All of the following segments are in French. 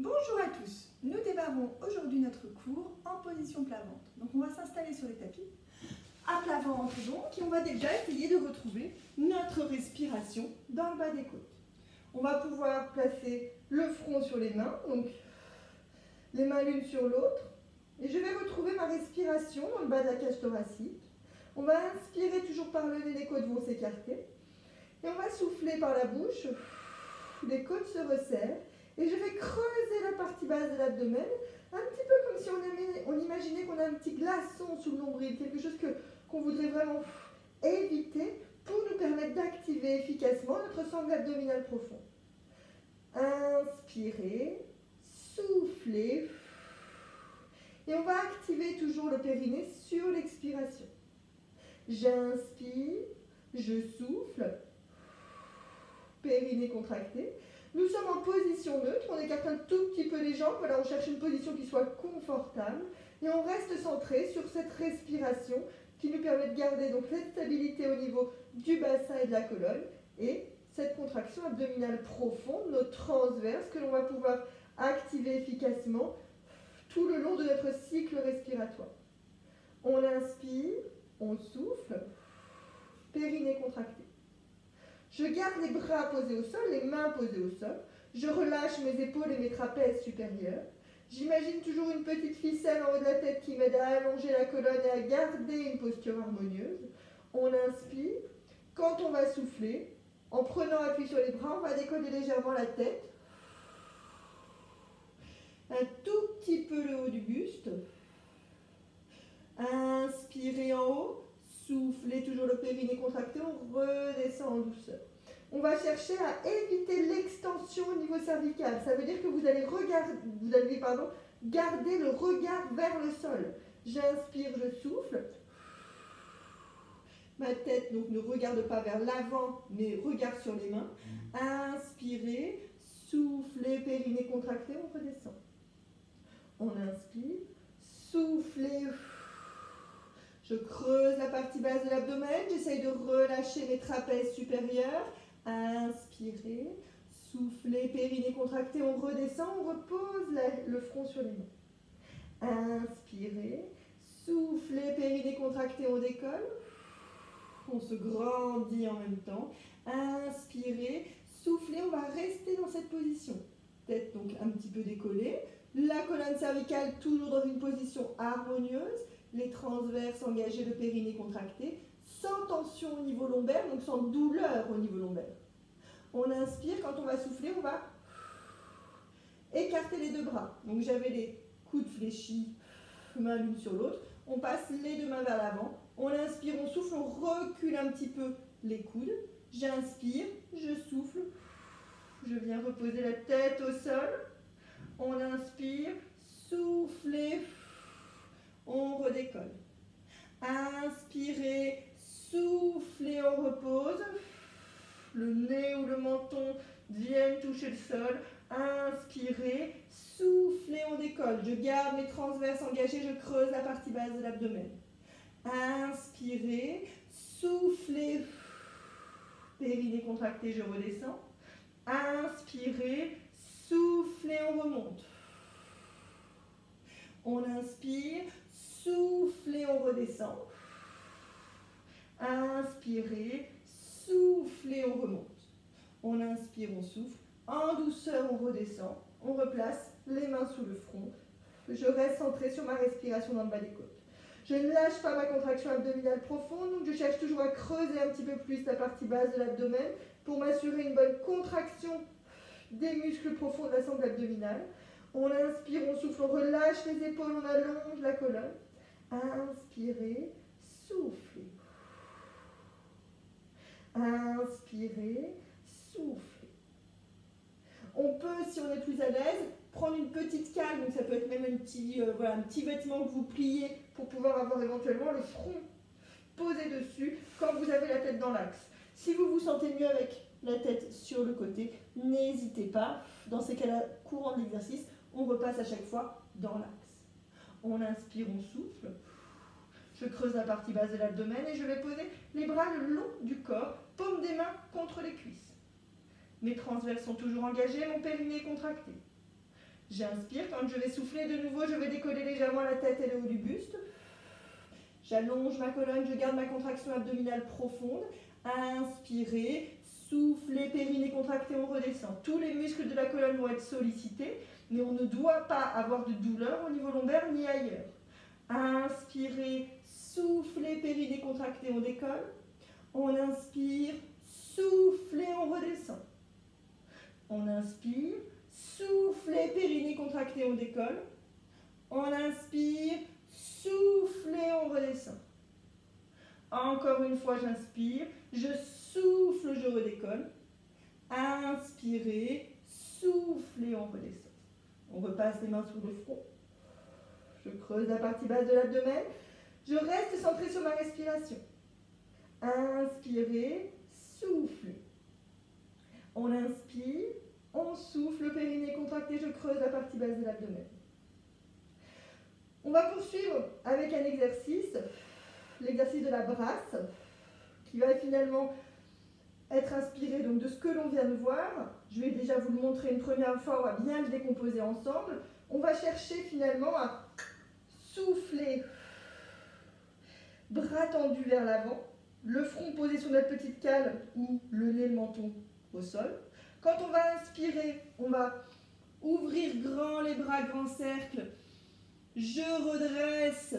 Bonjour à tous, nous démarrons aujourd'hui notre cours en position plat-ventre. Donc on va s'installer sur les tapis à plat ventre donc et on va déjà essayer de retrouver notre respiration dans le bas des côtes. On va pouvoir placer le front sur les mains, donc les mains l'une sur l'autre, et je vais retrouver ma respiration dans le bas de la cage thoracique. On va inspirer toujours par le nez, les côtes vont s'écarter et on va souffler par la bouche, les côtes se resserrent. Et je vais creuser la partie basse de l'abdomen, un petit peu comme si on imaginait qu'on a un petit glaçon sous le nombril, quelque chose qu'on voudrait vraiment éviter pour nous permettre d'activer efficacement notre sangle abdominale profond. Inspirez, soufflez, et on va activer toujours le périnée sur l'expiration. J'inspire, je souffle, périnée contracté. Nous sommes en position neutre, on écarte un tout petit peu les jambes, voilà, on cherche une position qui soit confortable et on reste centré sur cette respiration qui nous permet de garder donc cette stabilité au niveau du bassin et de la colonne et cette contraction abdominale profonde, notre transverse que l'on va pouvoir activer efficacement tout le long de notre cycle respiratoire. On inspire, on souffle, périnée contracté. Je garde les bras posés au sol, les mains posées au sol. Je relâche mes épaules et mes trapèzes supérieurs. J'imagine toujours une petite ficelle en haut de la tête qui m'aide à allonger la colonne et à garder une posture harmonieuse. On inspire. Quand on va souffler, en prenant appui sur les bras, on va décoller légèrement la tête. Un tout petit peu le haut du buste. Inspirez en haut. Soufflez toujours le périnée contracté, on redescend en douceur. On va chercher à éviter l'extension au niveau cervical. Ça veut dire que vous allez garder le regard vers le sol. J'inspire, je souffle. Ma tête donc ne regarde pas vers l'avant, mais regarde sur les mains. Inspirez, soufflez, périnée contracté, on redescend. On inspire, soufflez. Je creuse la partie basse de l'abdomen, j'essaye de relâcher mes trapèzes supérieurs. Inspirez, soufflez, périnée contracté, on redescend, on repose le front sur les mains. Inspirez, soufflez, périnée contracté, on décolle. On se grandit en même temps. Inspirez, soufflez, on va rester dans cette position. Tête donc un petit peu décollée. La colonne cervicale toujours dans une position harmonieuse. Les transverses engagés, le périnée contracté, sans tension au niveau lombaire, donc sans douleur au niveau lombaire. On inspire, quand on va souffler, on va écarter les deux bras. Donc j'avais les coudes fléchis, main l'une sur l'autre. On passe les deux mains vers l'avant. On inspire, on souffle, on recule un petit peu les coudes. J'inspire, je souffle. Je viens reposer la tête au sol. On inspire, soufflez. On redécolle. Inspirez, soufflez, on repose. Le nez ou le menton viennent toucher le sol. Inspirez, soufflez, on décolle. Je garde mes transverses engagés, je creuse la partie basse de l'abdomen. Inspirez, soufflez, périnée contracté, je redescends. Inspirez, soufflez, on remonte. On inspire, soufflez, on redescend. Inspirez, soufflez, on remonte. On inspire, on souffle. En douceur, on redescend. On replace les mains sous le front. Je reste centré sur ma respiration dans le bas des côtes. Je ne lâche pas ma contraction abdominale profonde, donc je cherche toujours à creuser un petit peu plus la partie basse de l'abdomen pour m'assurer une bonne contraction des muscles profonds de la sangle abdominale. On inspire, on souffle, on relâche les épaules, on allonge la colonne. Inspirez, soufflez. Inspirez, soufflez. On peut, si on est plus à l'aise, prendre une petite cale, donc ça peut être même un petit vêtement que vous pliez pour pouvoir avoir éventuellement le front posé dessus quand vous avez la tête dans l'axe. Si vous vous sentez mieux avec la tête sur le côté, n'hésitez pas. Dans ces cas-là, courant de l'exercice, on repasse à chaque fois dans l'axe. On inspire, on souffle. Je creuse la partie basse de l'abdomen et je vais poser les bras le long du corps, paume des mains contre les cuisses. Mes transverses sont toujours engagés, mon périnée est contracté. J'inspire. Quand je vais souffler de nouveau, je vais décoller légèrement la tête et le haut du buste. J'allonge ma colonne, je garde ma contraction abdominale profonde. Inspirez, soufflez, périnée contracté, on redescend. Tous les muscles de la colonne vont être sollicités, mais on ne doit pas avoir de douleur au niveau lombaire ni ailleurs. Inspirez, soufflez, périnée contracté, on décolle. On inspire, soufflez, on redescend. On inspire, soufflez, périnée contracté, on décolle. On inspire, soufflez, on redescend. Encore une fois, j'inspire, je souffle, je redécolle. Inspirez, soufflez, on redescend. On repasse les mains sur le front. Je creuse la partie basse de l'abdomen. Je reste centré sur ma respiration. Inspirez, soufflez. On inspire, on souffle, le périnée contracté, je creuse la partie basse de l'abdomen. On va poursuivre avec un exercice, l'exercice de la brasse, qui va finalement être inspiré donc de ce que l'on vient de voir. Je vais déjà vous le montrer une première fois, on va bien le décomposer ensemble. On va chercher finalement à souffler, bras tendus vers l'avant, le front posé sur notre petite cale ou le nez, le menton au sol. Quand on va inspirer, on va ouvrir grand les bras, grand cercle. Je redresse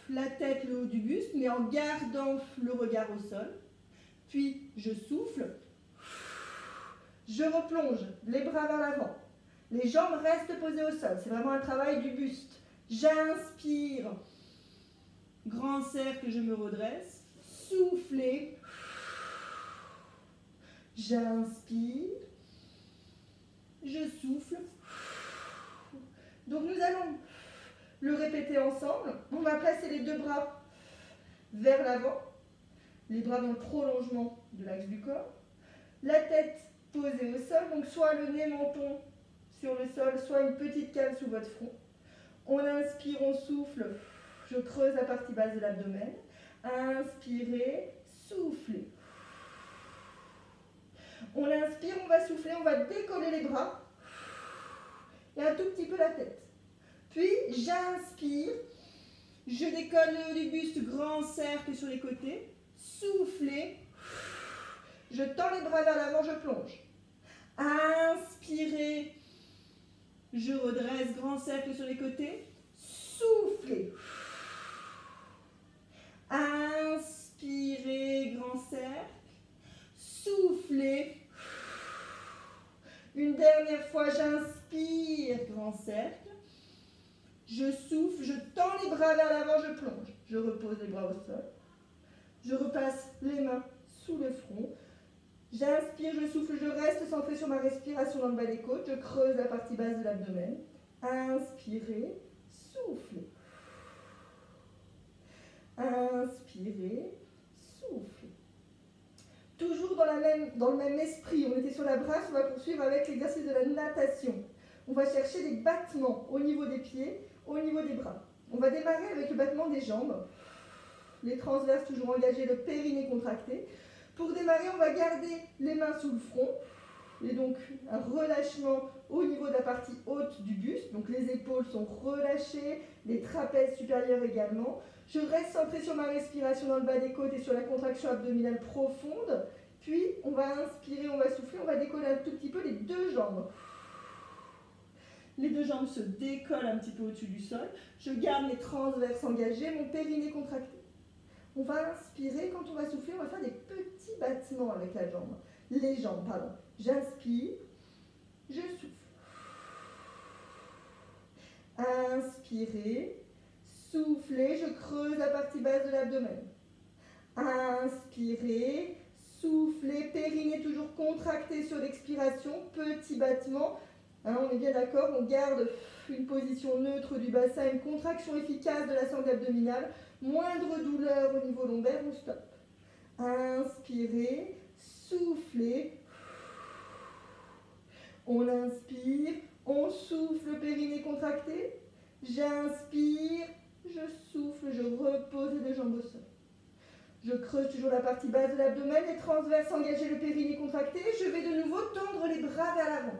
la tête, le haut du buste, mais en gardant le regard au sol. Puis, je souffle. Je replonge les bras vers l'avant. Les jambes restent posées au sol. C'est vraiment un travail du buste. J'inspire. Grand cercle, je me redresse. Soufflez. J'inspire. Je souffle. Donc, nous allons le répéter ensemble. On va placer les deux bras vers l'avant, les bras dans le prolongement de l'axe du corps, la tête posée au sol, donc soit le nez, menton sur le sol, soit une petite cale sous votre front. On inspire, on souffle, je creuse la partie basse de l'abdomen. Inspirez, soufflez. On inspire, on va souffler, on va décoller les bras et un tout petit peu la tête. Puis, j'inspire, je décolle le haut du buste, grand cercle sur les côtés, soufflez, je tends les bras vers l'avant, je plonge. Inspirez, je redresse, grand cercle sur les côtés, soufflez. Inspirez, grand cercle, soufflez. Une dernière fois, j'inspire, grand cercle. Je souffle, je tends les bras vers l'avant, je plonge. Je repose les bras au sol. Je repasse les mains sous le front. J'inspire, je souffle, je reste centré sur ma respiration dans le bas des côtes. Je creuse la partie basse de l'abdomen. Inspirez, soufflez. Inspirez, soufflez. Toujours dans le même esprit, on était sur la brasse, on va poursuivre avec l'exercice de la natation. On va chercher des battements au niveau des pieds, au niveau des bras. On va démarrer avec le battement des jambes. Les transverses toujours engagés, le périnée contracté. Pour démarrer, on va garder les mains sous le front. Et donc un relâchement au niveau de la partie haute du buste. Donc les épaules sont relâchées, les trapèzes supérieurs également. Je reste centré sur ma respiration dans le bas des côtes et sur la contraction abdominale profonde. Puis on va inspirer, on va souffler, on va décoller un tout petit peu les deux jambes. Les deux jambes se décollent un petit peu au-dessus du sol. Je garde les transverses engagés, mon périnée contracté. On va inspirer, quand on va souffler, on va faire des petits battements avec la jambe. Les jambes, pardon. J'inspire, je souffle. Inspirez, soufflez, je creuse la partie basse de l'abdomen. Inspirez, soufflez, périnée toujours contracté sur l'expiration, petit battement. On est bien d'accord, on garde une position neutre du bassin, une contraction efficace de la sangle abdominale, moindre douleur au niveau lombaire, on stoppe. Inspirez, soufflez, on inspire, on souffle, périnée contracté, j'inspire, je souffle, je repose les deux jambes au sol. Je creuse toujours la partie basse de l'abdomen, les transverses engagés, le périnée contracté, je vais de nouveau tendre les bras vers l'avant.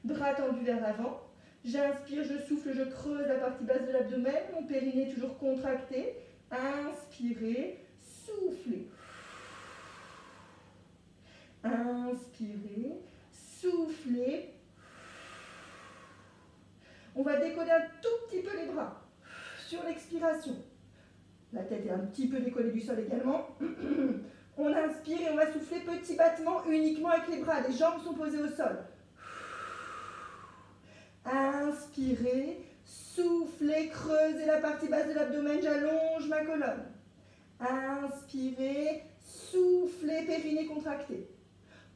Bras tendus vers l'avant. J'inspire, je souffle, je creuse la partie basse de l'abdomen. Mon périnée toujours contracté. Inspirez, soufflez. Inspirez, soufflez. On va décoller un tout petit peu les bras sur l'expiration. La tête est un petit peu décollée du sol également. On inspire et on va souffler petit battement uniquement avec les bras. Les jambes sont posées au sol. Inspirez, soufflez, creusez la partie basse de l'abdomen, j'allonge ma colonne. Inspirez, soufflez, périnée contracté.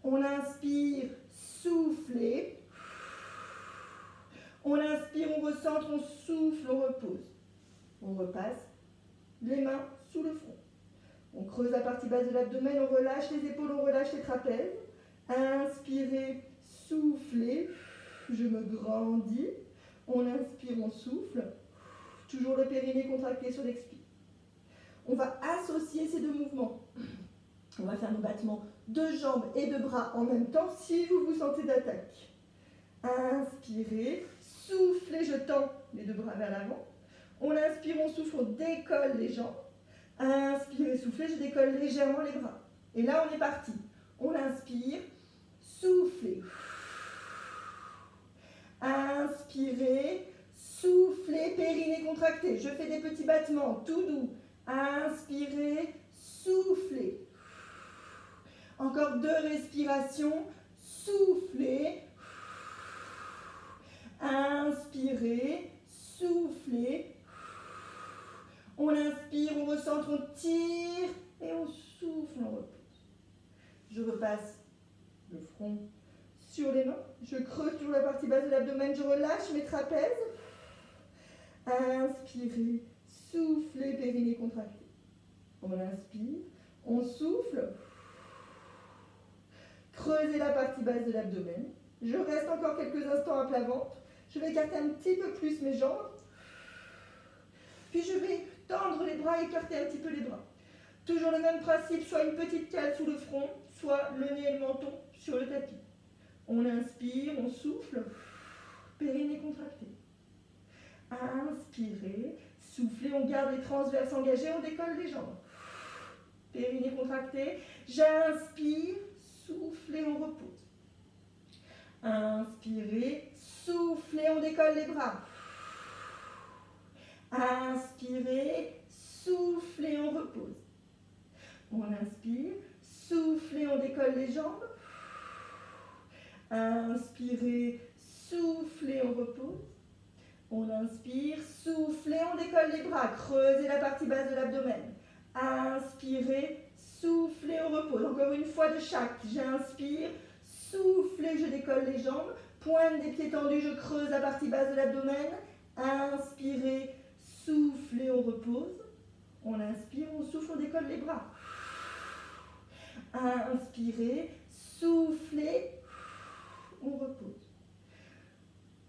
On inspire, soufflez. On inspire, on recentre, on souffle, on repose. On repasse les mains sous le front. On creuse la partie basse de l'abdomen, on relâche les épaules, on relâche les trapèzes. Inspirez, soufflez. Je me grandis. On inspire, on souffle. Toujours le périnée contracté sur l'expire. On va associer ces deux mouvements. On va faire nos battements de jambes et de bras en même temps si vous vous sentez d'attaque. Inspirez, soufflez, je tends les deux bras vers l'avant. On inspire, on souffle, on décolle les jambes. Inspirez, soufflez, je décolle légèrement les bras. Et là, on est parti. On inspire, soufflez. Inspirez, soufflez, périnée contracté. Je fais des petits battements tout doux. Inspirez, soufflez. Encore 2 respirations. Soufflez. Inspirez, soufflez. On inspire, on recentre, on tire et on souffle, on repose. Je repasse le front sur les mains. Je creuse toujours la partie basse de l'abdomen, je relâche mes trapèzes. Inspirez, soufflez, périnée contracté. On inspire, on souffle. Creusez la partie basse de l'abdomen. Je reste encore quelques instants à plat ventre. Je vais écarter un petit peu plus mes jambes. Puis je vais tendre les bras et écarter un petit peu les bras. Toujours le même principe, soit une petite cale sous le front, soit le nez et le menton sur le tapis. On inspire, on souffle, périnée contracté. Inspirez, soufflez, on garde les transverses engagées, on décolle les jambes. Périnée contracté, j'inspire, soufflez, on repose. Inspirez, soufflez, on décolle les bras. Inspirez, soufflez, on repose. On inspire, soufflez, on décolle les jambes. Inspirez, soufflez, on repose. On inspire, soufflez, on décolle les bras. Creusez la partie basse de l'abdomen. Inspirez, soufflez, on repose. Encore une fois de chaque. J'inspire, soufflez, je décolle les jambes. Pointe des pieds tendus, je creuse la partie basse de l'abdomen. Inspirez, soufflez, on repose. On inspire, on souffle, on décolle les bras. Inspirez, soufflez, on repose.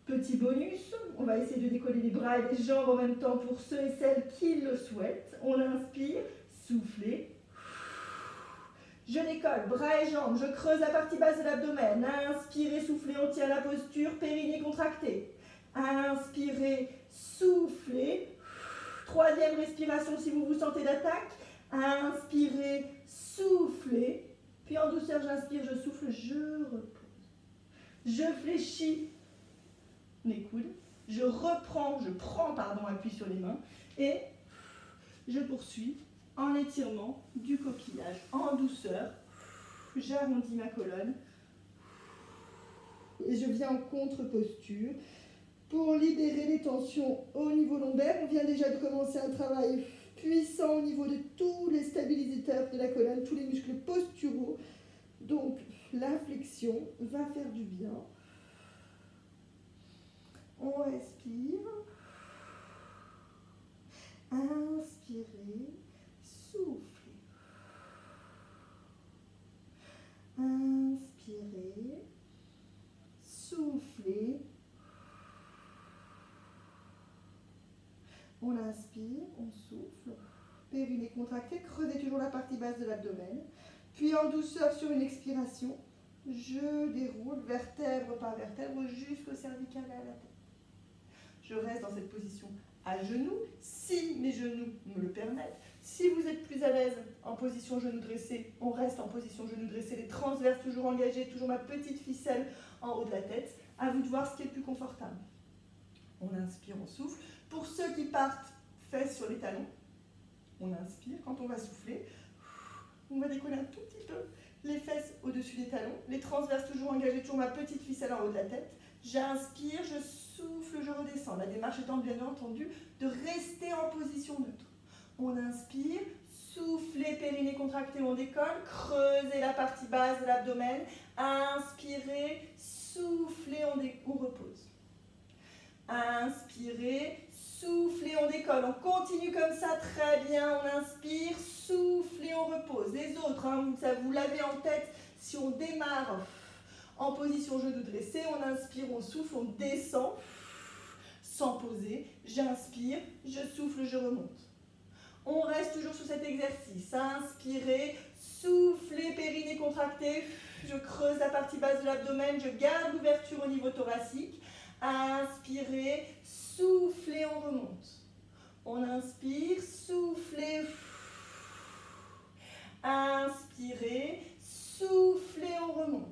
Petit bonus, on va essayer de décoller les bras et les jambes en même temps pour ceux et celles qui le souhaitent. On inspire, soufflez. Je décolle, bras et jambes, je creuse la partie basse de l'abdomen. Inspirez, soufflez, on tient la posture, périnée contracté. Inspirez, soufflez. 3e respiration si vous vous sentez d'attaque. Inspirez, soufflez. Puis en douceur, j'inspire, je souffle, je repose. Je fléchis mes coudes. Je prends appui sur les mains. Et je poursuis en étirement du coquillage, en douceur. J'arrondis ma colonne. Et je viens en contre-posture. Pour libérer les tensions au niveau lombaire, on vient déjà de commencer un travail puissant au niveau de tous les stabilisateurs de la colonne, tous les muscles posturaux. Donc, la flexion va faire du bien. On respire. Inspirez, soufflez. Inspirez, soufflez. On inspire, on souffle, périnée contracté, creusez toujours la partie basse de l'abdomen. Puis en douceur sur une expiration, je déroule vertèbre par vertèbre jusqu'au cervical et à la tête. je reste dans cette position à genoux, si mes genoux me le permettent. Si vous êtes plus à l'aise en position genou dressé, on reste en position genou dressé, les transverses toujours engagés, toujours ma petite ficelle en haut de la tête. À vous de voir ce qui est le plus confortable. On inspire, on souffle. Pour ceux qui partent fesses sur les talons, on inspire. Quand on va souffler, on va décoller un tout petit peu les fesses au-dessus des talons, les transverses toujours engagés, toujours ma petite ficelle en haut de la tête. J'inspire, je souffle, je redescends. La démarche étant bien entendu de rester en position neutre. On inspire, soufflez, périnée contracté, on décolle, creusez la partie basse de l'abdomen, inspirez, soufflez, on repose. Inspirez, soufflez, on décolle, on continue comme ça, très bien, on inspire, soufflez, on repose. Les autres, hein, ça vous l'avez en tête, si on démarre en position genou dressé, on inspire, on souffle, on descend, sans poser, j'inspire, je souffle, je remonte. On reste toujours sur cet exercice, inspirez, soufflez, périnée contracté, je creuse la partie basse de l'abdomen, je garde l'ouverture au niveau thoracique, inspirez, soufflez, on remonte. On inspire, soufflez, inspirez, soufflez, on remonte.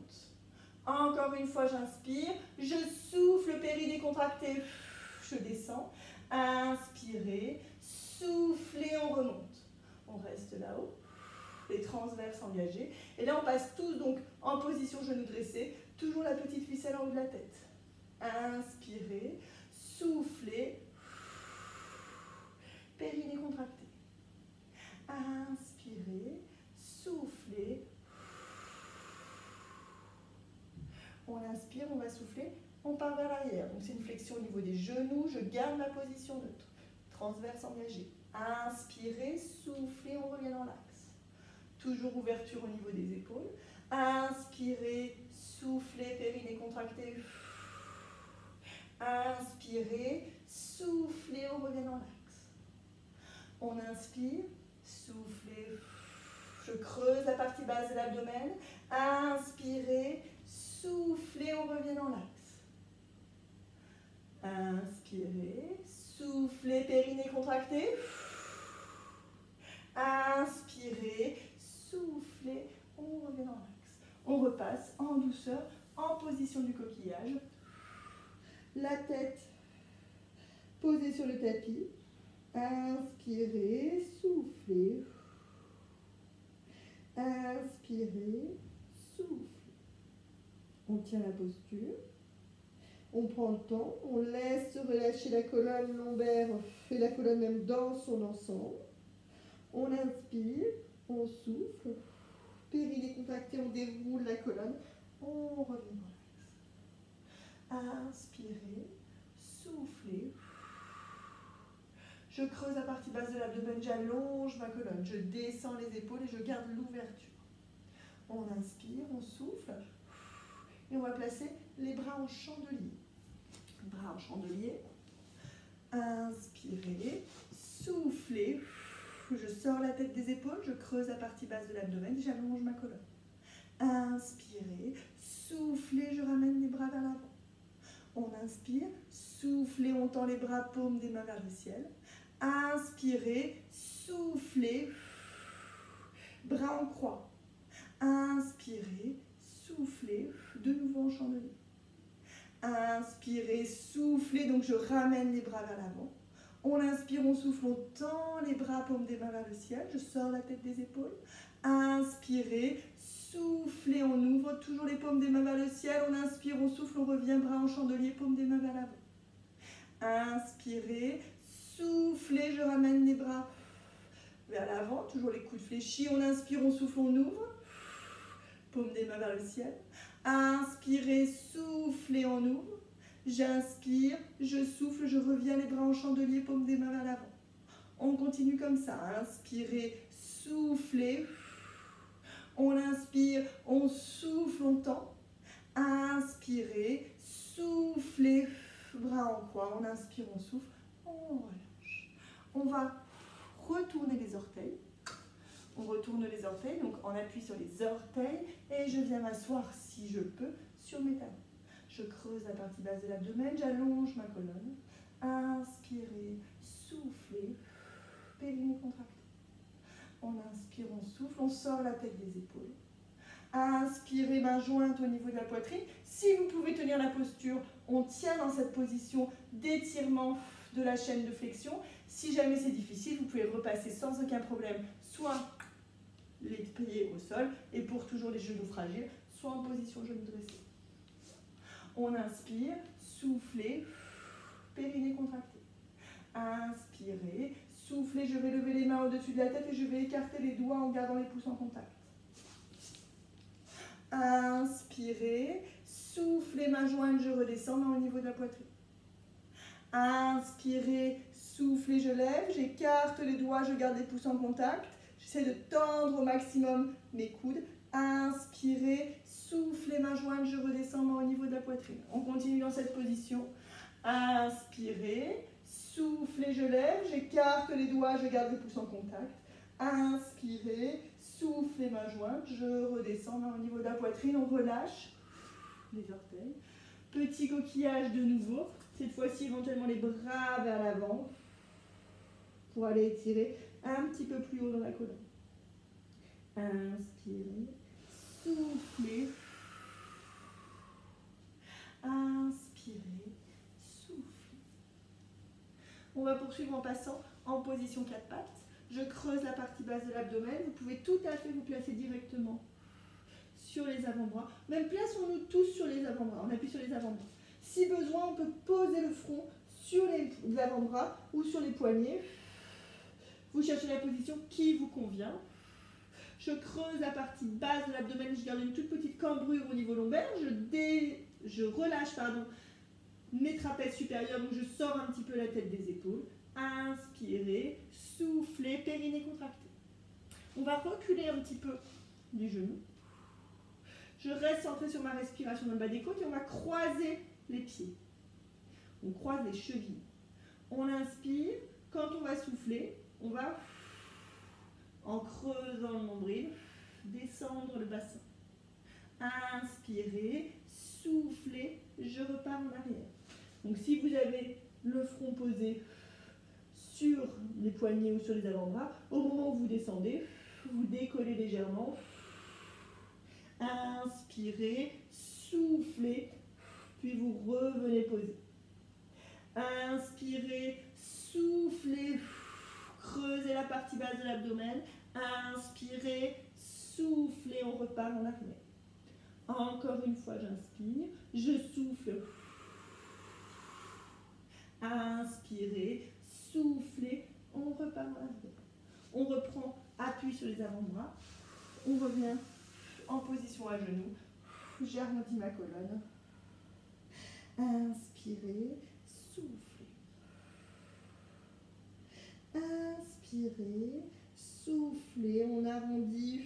Encore une fois, j'inspire, je souffle, périnée contracté, je descends, inspirez, soufflez, on remonte. On reste là-haut, les transverses engagés. Et là, on passe tous donc en position genou dressé, toujours la petite ficelle en haut de la tête. Inspirez, soufflez, périnée contracté. Inspirez, soufflez. On inspire, on va souffler, on part vers l'arrière. Donc c'est une flexion au niveau des genoux, je garde ma position neutre. Transverse engagée. Inspirez, soufflez, on revient dans l'axe. Toujours ouverture au niveau des épaules. Inspirez, soufflez, périnée contracté. Inspirez, soufflez, on revient dans l'axe. On inspire, soufflez, je creuse la partie basse de l'abdomen. Inspirez, soufflez, on revient dans l'axe. Inspirez, soufflez, périnée contracté. Inspirez, soufflez, on revient dans l'axe. On repasse en douceur, en position du coquillage. La tête posée sur le tapis. Inspirez, soufflez. Inspirez, soufflez. On tient la posture. On prend le temps. On laisse se relâcher la colonne lombaire et la colonne même dans son ensemble. On inspire, on souffle. Périnée contractée, on déroule la colonne. On revient dans l'axe. Inspirez, soufflez. Je creuse la partie basse de l'abdomen, j'allonge ma colonne. Je descends les épaules et je garde l'ouverture. On inspire, on souffle. Et on va placer les bras en chandelier. Bras en chandelier. Inspirez, soufflez. Je sors la tête des épaules, je creuse la partie basse de l'abdomen, j'allonge ma colonne. Inspirez, soufflez, je ramène les bras vers l'avant. On inspire, soufflez, on tend les bras, paumes des mains vers le ciel. Inspirez, soufflez, bras en croix. Inspirez, soufflez, de nouveau en chandelier. Inspirez, soufflez, donc je ramène les bras vers l'avant. On inspire, on souffle, on tend les bras, paumes des mains vers le ciel. Je sors la tête des épaules. Inspirez, soufflez, on ouvre toujours les paumes des mains vers le ciel. On inspire, on souffle, on revient, bras en chandelier, paumes des mains vers l'avant. Inspirez, soufflez, je ramène les bras vers l'avant, toujours les coudes fléchis. On inspire, on souffle, on ouvre. Paumes des mains vers le ciel. Inspirez, soufflez, on ouvre. J'inspire, je souffle, je reviens les bras en chandelier, paumes des mains vers l'avant. On continue comme ça. Inspirez, soufflez. On inspire, on souffle, on tend. Inspirez, soufflez, bras en croix. On inspire, on souffle, on relâche. On va retourner les orteils. On retourne les orteils, donc on appuie sur les orteils et je viens m'asseoir, si je peux, sur mes talons. Je creuse la partie basse de l'abdomen, j'allonge ma colonne. Inspirez, soufflez, périnée contracté. On inspire, on souffle, on sort la tête des épaules. Inspirez, main jointe au niveau de la poitrine. Si vous pouvez tenir la posture, on tient dans cette position d'étirement de la chaîne de flexion. Si jamais c'est difficile, vous pouvez repasser sans aucun problème, soit les pieds au sol, et pour toujours les genoux fragiles, soit en position genou dressé. On inspire, soufflez, périnée contracté. Inspirez, soufflez, je vais lever les mains au-dessus de la tête et je vais écarter les doigts en gardant les pouces en contact. Inspirez, soufflez, main jointe, je redescends, main au niveau de la poitrine. Inspirez, soufflez, je lève, j'écarte les doigts, je garde les pouces en contact. J'essaie de tendre au maximum mes coudes. Inspirez, soufflez, main jointe, je redescends, main au niveau de la poitrine. On continue dans cette position. Inspirez, soufflez, je lève, j'écarte les doigts, je garde les pouces en contact. Inspirez, soufflez, main jointe, je redescends, main au niveau de la poitrine, on relâche les orteils. Petit coquillage de nouveau, cette fois-ci éventuellement les bras vers l'avant pour aller étirer un petit peu plus haut dans la colonne. Inspirez, soufflez, inspirez, soufflez. On va poursuivre en passant en position 4 pattes. Je creuse la partie basse de l'abdomen. Vous pouvez tout à fait vous placer directement sur les avant-bras. Même plaçons-nous tous sur les avant-bras. On appuie sur les avant-bras. Si besoin, on peut poser le front sur les avant-bras ou sur les poignets. Vous cherchez la position qui vous convient. Je creuse la partie basse de l'abdomen. Je garde une toute petite cambrure au niveau lombaire. Je relâche mes trapèzes supérieurs. Donc je sors un petit peu la tête des épaules. Inspirez, soufflez, périnée contracté. On va reculer un petit peu du genou. Je reste centré sur ma respiration dans le bas des côtes et on va croiser les pieds. On croise les chevilles. On inspire. Quand on va souffler, on va, en creusant le nombril, descendre le bassin. Inspirez, soufflez, je repars en arrière. Donc si vous avez le front posé sur les poignets ou sur les avant-bras, au moment où vous descendez, vous décollez légèrement. Inspirez, soufflez, puis vous revenez poser. Inspirez, soufflez, creusez la partie basse de l'abdomen. Inspirez, soufflez, on repart en arrière. Encore une fois, j'inspire, je souffle. Inspirez, soufflez, on repart en arrière. On reprend appui sur les avant-bras. On revient en position à genoux. J'arrondis ma colonne. Inspirez, soufflez. Inspirez, soufflez. On arrondit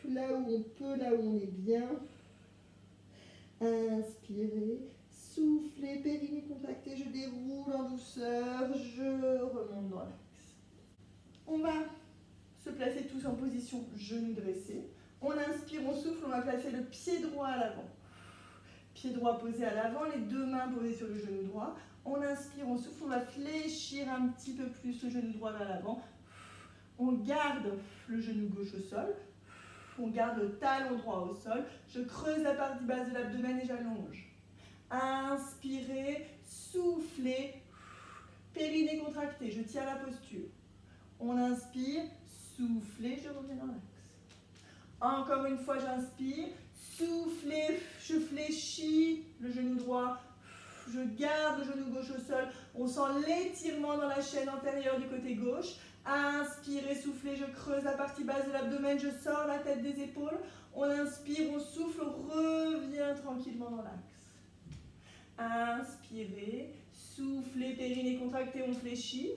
là où on peut, là où on est bien. Inspirez, soufflez, périnée contracté. Je déroule en douceur. Je remonte dans l'axe. On va se placer tous en position genou dressé. On inspire, on souffle, on va placer le pied droit à l'avant. Pied droit posé à l'avant, les deux mains posées sur le genou droit. On inspire, on souffle, on va fléchir un petit peu plus le genou droit vers l'avant. On garde le genou gauche au sol. On garde le talon droit au sol. Je creuse la partie basse de l'abdomen et j'allonge. Inspirez, soufflez, périnée contracté, je tiens la posture. On inspire, soufflez, je reviens dans l'axe. Encore une fois, j'inspire, soufflez, je fléchis le genou droit, je garde le genou gauche au sol. On sent l'étirement dans la chaîne antérieure du côté gauche. Inspirez, soufflez, je creuse la partie basse de l'abdomen, je sors la tête des épaules. On inspire, on souffle, on revient tranquillement dans l'axe. Inspirez, soufflez, périnée contracté, on fléchit.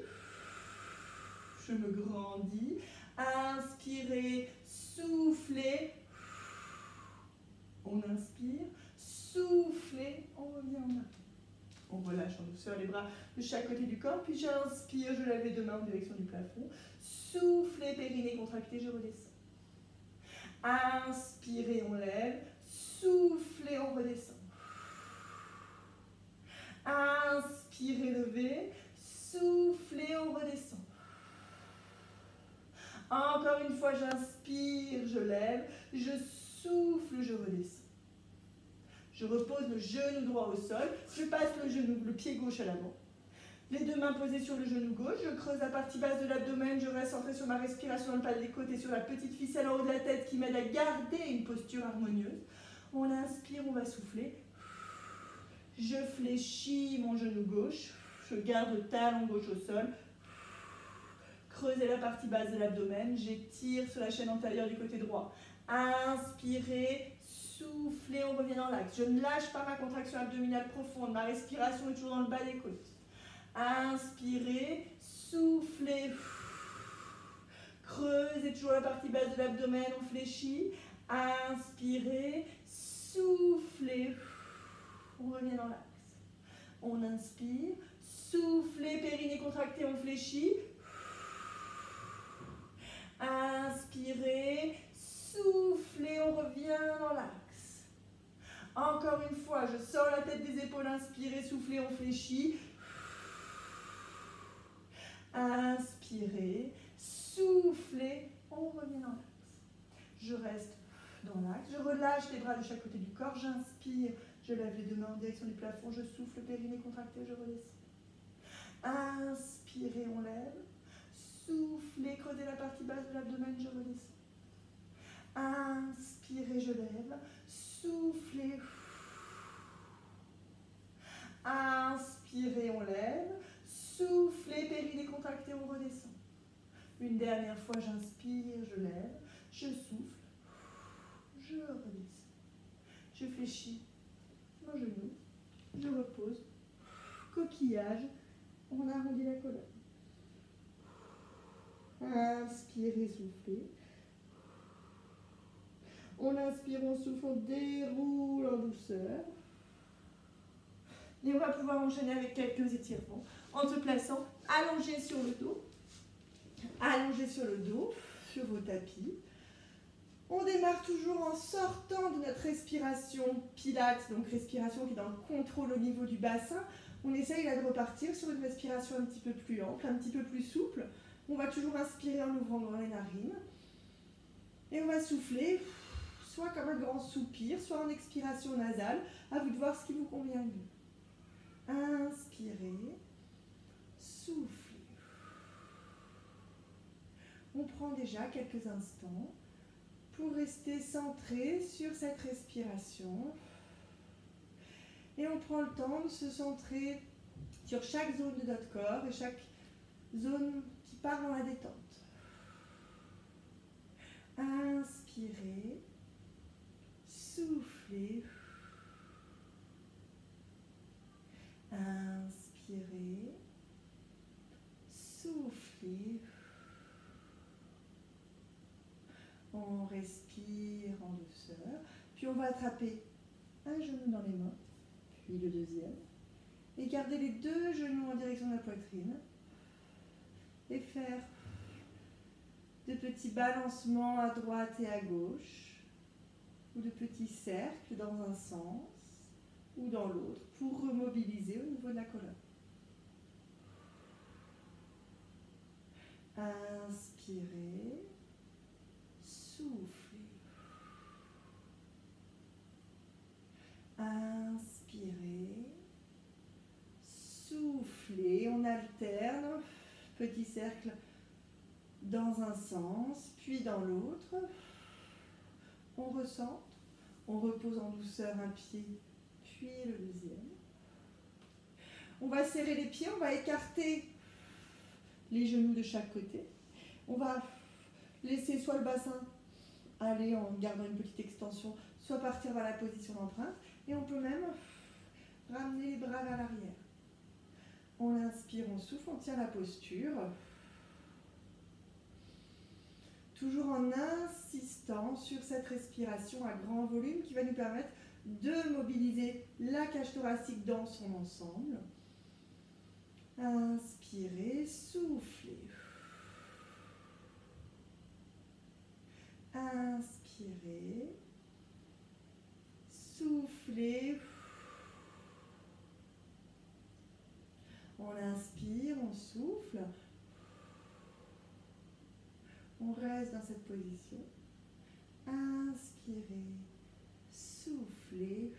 Je me grandis. Inspirez, soufflez. On inspire, soufflez, on revient en arrière. On relâche en douceur les bras de chaque côté du corps, puis j'inspire, je lève les deux mains en direction du plafond. Soufflez, périnée contracté, je redescends. Inspirez, on lève. Soufflez, on redescend. Inspirez, levez. soufflez, on redescend. Encore une fois, j'inspire, je lève, je souffle, je redescends. Je repose le genou droit au sol, je passe le pied gauche à l'avant. Les deux mains posées sur le genou gauche, je creuse la partie basse de l'abdomen, je reste centré sur ma respiration dans le palais des côtés, sur la petite ficelle en haut de la tête qui m'aide à garder une posture harmonieuse. On inspire, on va souffler. Je fléchis mon genou gauche, je garde le talon gauche au sol. Creusez la partie basse de l'abdomen, j'étire sur la chaîne antérieure du côté droit. Inspirez. Soufflez, on revient dans l'axe. Je ne lâche pas ma contraction abdominale profonde. Ma respiration est toujours dans le bas des côtes. Inspirez, soufflez. Creusez toujours la partie basse de l'abdomen, on fléchit. Inspirez, soufflez. On revient dans l'axe. On inspire, soufflez, périnée contracté, on fléchit. Inspirez, soufflez, on revient dans l'axe. Encore une fois, je sors la tête des épaules, inspirez, soufflez, on fléchit. Inspirez, soufflez, on revient dans l'axe. Je reste dans l'axe, je relâche les bras de chaque côté du corps, j'inspire, je lève les deux mains en direction du plafond, je souffle, périnée contracté, je redescends. Inspirez, on lève. Soufflez, creusez la partie basse de l'abdomen, je redescends. Inspirez, je lève. Soufflez. Inspirez, on lève. Soufflez, périnée contracté, on redescend. Une dernière fois, j'inspire, je lève. Je souffle. Je redescends. Je fléchis mon genou. Je repose. Coquillage. On arrondit la colonne. Inspirez, soufflez. On inspire, on souffle, on déroule en douceur. Et on va pouvoir enchaîner avec quelques étirements en se plaçant allongé sur le dos. Allongé sur le dos, sur vos tapis. On démarre toujours en sortant de notre respiration pilates, donc respiration qui est dans le contrôle au niveau du bassin. On essaye là de repartir sur une respiration un petit peu plus ample, un petit peu plus souple. On va toujours inspirer en ouvrant grand les narines. Et on va souffler, soit comme un grand soupir, soit en expiration nasale. À vous de voir ce qui vous convient le mieux. Inspirez, soufflez. On prend déjà quelques instants pour rester centré sur cette respiration. Et on prend le temps de se centrer sur chaque zone de notre corps et chaque zone qui part dans la détente. Inspirez, soufflez. Inspirez, soufflez. On respire en douceur. Puis on va attraper un genou dans les mains, puis le deuxième. Et garder les deux genoux en direction de la poitrine. Et faire de petits balancements à droite et à gauche, ou de petits cercles dans un sens ou dans l'autre, pour remobiliser au niveau de la colonne. Inspirez, soufflez. Inspirez, soufflez. On alterne, petit cercle dans un sens, puis dans l'autre. On recentre, on repose en douceur un pied, puis le deuxième. On va serrer les pieds, on va écarter les genoux de chaque côté. On va laisser soit le bassin aller en gardant une petite extension, soit partir vers la position d'empreinte. Et on peut même ramener les bras vers l'arrière. On inspire, on souffle, on tient la posture. Toujours en insistant sur cette respiration à grand volume qui va nous permettre de mobiliser la cage thoracique dans son ensemble. Inspirez, soufflez. Inspirez, soufflez. On On inspire, on souffle. On reste dans cette position. Inspirez, soufflez.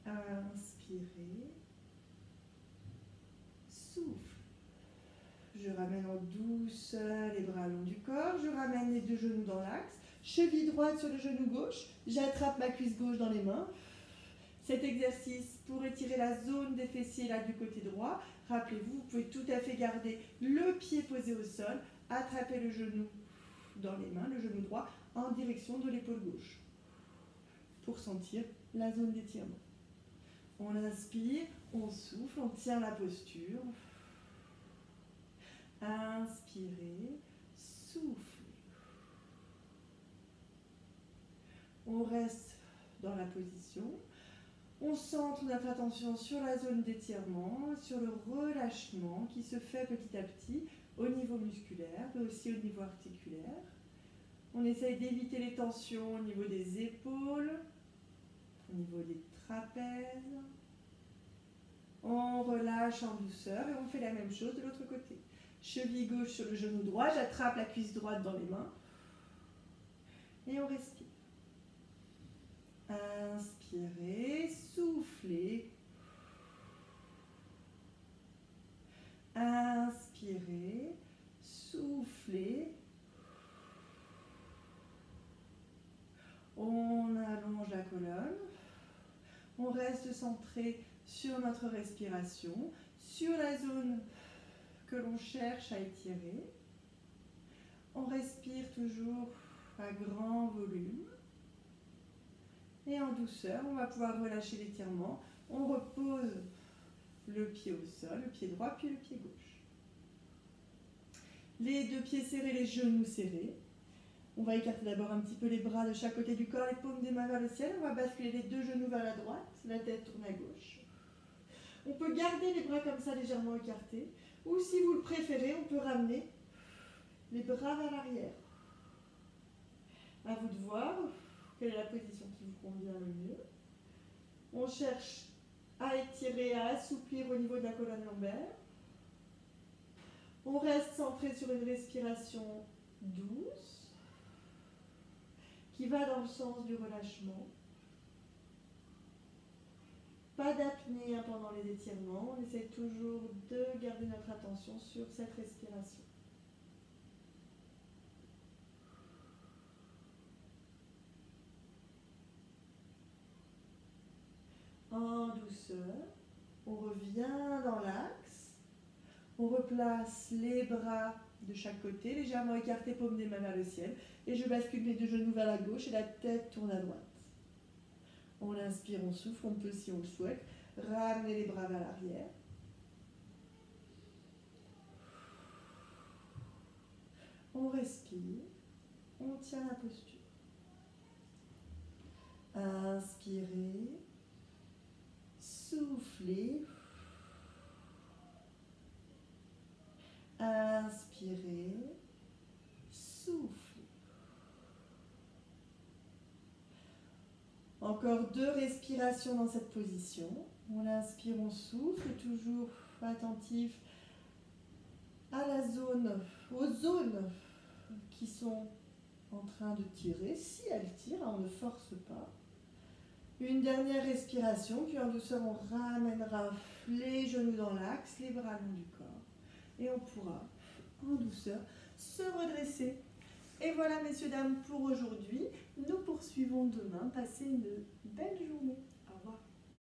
Inspirez, souffle. Je ramène en douceur les bras le long du corps. Je ramène les deux genoux dans l'axe. Cheville droite sur le genou gauche. J'attrape ma cuisse gauche dans les mains. Cet exercice pour étirer la zone des fessiers là du côté droit. Rappelez-vous, vous pouvez tout à fait garder le pied posé au sol, attraper le genou dans les mains, le genou droit, en direction de l'épaule gauche, pour sentir la zone d'étirement. On inspire, on souffle, on tient la posture. Inspirez, soufflez. On reste dans la position. On centre notre attention sur la zone d'étirement, sur le relâchement qui se fait petit à petit au niveau musculaire, mais aussi au niveau articulaire. On essaye d'éviter les tensions au niveau des épaules, au niveau des trapèzes. On relâche en douceur et on fait la même chose de l'autre côté. Cheville gauche sur le genou droit, j'attrape la cuisse droite dans les mains et on respire. Inspirez, soufflez. Inspirez, soufflez. On allonge la colonne. On reste centré sur notre respiration, sur la zone que l'on cherche à étirer. On respire toujours à grand volume. Et en douceur, on va pouvoir relâcher l'étirement. On repose le pied au sol, le pied droit, puis le pied gauche. Les deux pieds serrés, les genoux serrés. On va écarter d'abord un petit peu les bras de chaque côté du corps, les paumes des mains vers le ciel. On va basculer les deux genoux vers la droite, la tête tourne à gauche. On peut garder les bras comme ça légèrement écartés. Ou si vous le préférez, on peut ramener les bras vers l'arrière. À vous de voir quelle est la position qui vous convient le mieux. On cherche à étirer, à assouplir au niveau de la colonne lombaire. On reste centré sur une respiration douce qui va dans le sens du relâchement. Pas d'apnée pendant les étirements. On essaie toujours de garder notre attention sur cette respiration. En douceur, on revient dans l'axe, on replace les bras de chaque côté, légèrement écartés, paume des mains vers le ciel, et je bascule les deux genoux vers la gauche et la tête tourne à droite. On inspire, on souffle, on peut, si on le souhaite, ramener les bras vers l'arrière. On respire, on tient la posture. Inspirez. Soufflez. Inspirez. Soufflez. Encore 2 respirations dans cette position. On inspire, on souffle, toujours attentif à la zone, aux zones qui sont en train de tirer. Si elles tirent, on ne force pas. Une dernière respiration, puis en douceur, on ramènera les genoux dans l'axe, les bras le long du corps. Et on pourra, en douceur, se redresser. Et voilà, messieurs, dames, pour aujourd'hui. Nous poursuivons demain. Passez une belle journée.